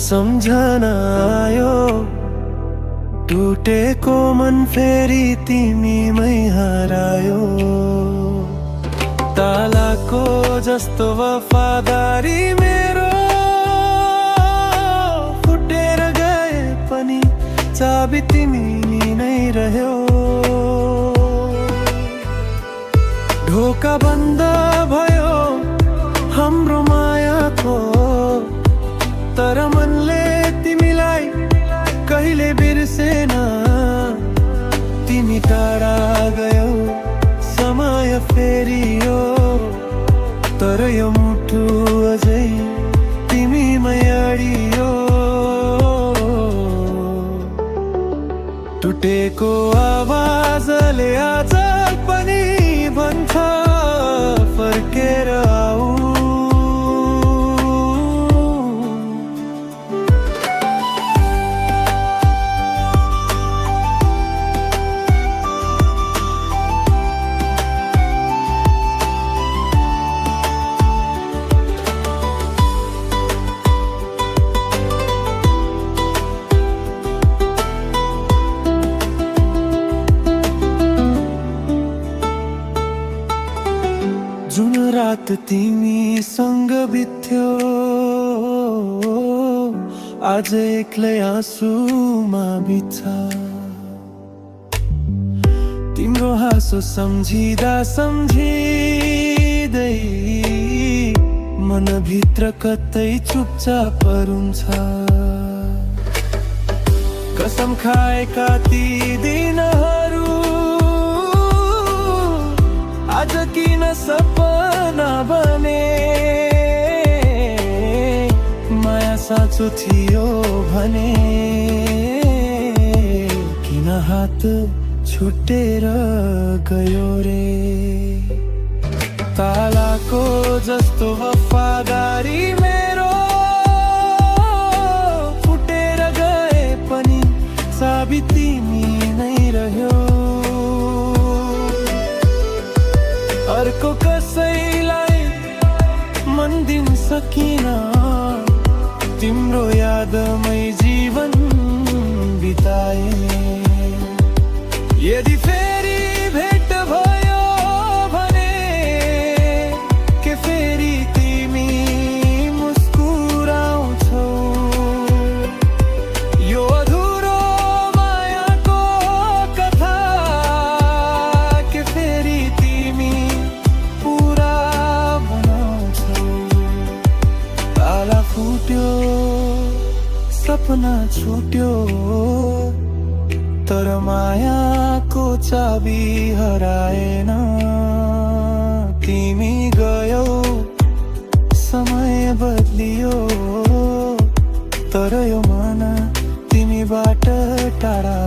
सम्झना आयो, टुटेको मन फेरि तिमीमै हरायो। तालाको जस्तो वफादारी मेरो फुटेर गए पनि चाबी तिमी नै रह्यो। ढोका बन्द भयो हाम्रो मायाको, तर मनले तिमीलाई कहिले बिर्सेन। तिमी टाढा गयौ, समय फेरियो, तर यो मुटु अझै तिमीमै अडियो। टुटेको आवाजले आज पनि भन्छ फर्केर आऊ। जुन रात तिमीसँग बित्यो, आज एक्लै आँसुमा बित्छ। तिम्रो हाँसो सम्झिँदा सम्झिँदै मनभित्र कतै चुपचाप हुन्छ। कसम खाएका ती दिनहरू आज किन सपना बने। माया साँचो थियो भने किन हात छुटेर गयो रे। तालाको जस्तो वफादारी मेरो फुटेर गए पनि चाबी तिमी नै रह्यो। अर्को कसैलाई मन दिन सकिन, तिम्रो यादमै जीवन बिताए। यदि फेरि भेट भयो भने के फेरि तिमी मुस्कुराउँछौ। यो अधुरो मायाको कथा के फेरि तिमी पूरा बनाउँछौ। ताला फुट्यो, सपना छुट्यो, तर मायाको चाबी हराएन। तिमी गयौ, समय बदलियो, तर यो मन तिमीबाट टाढा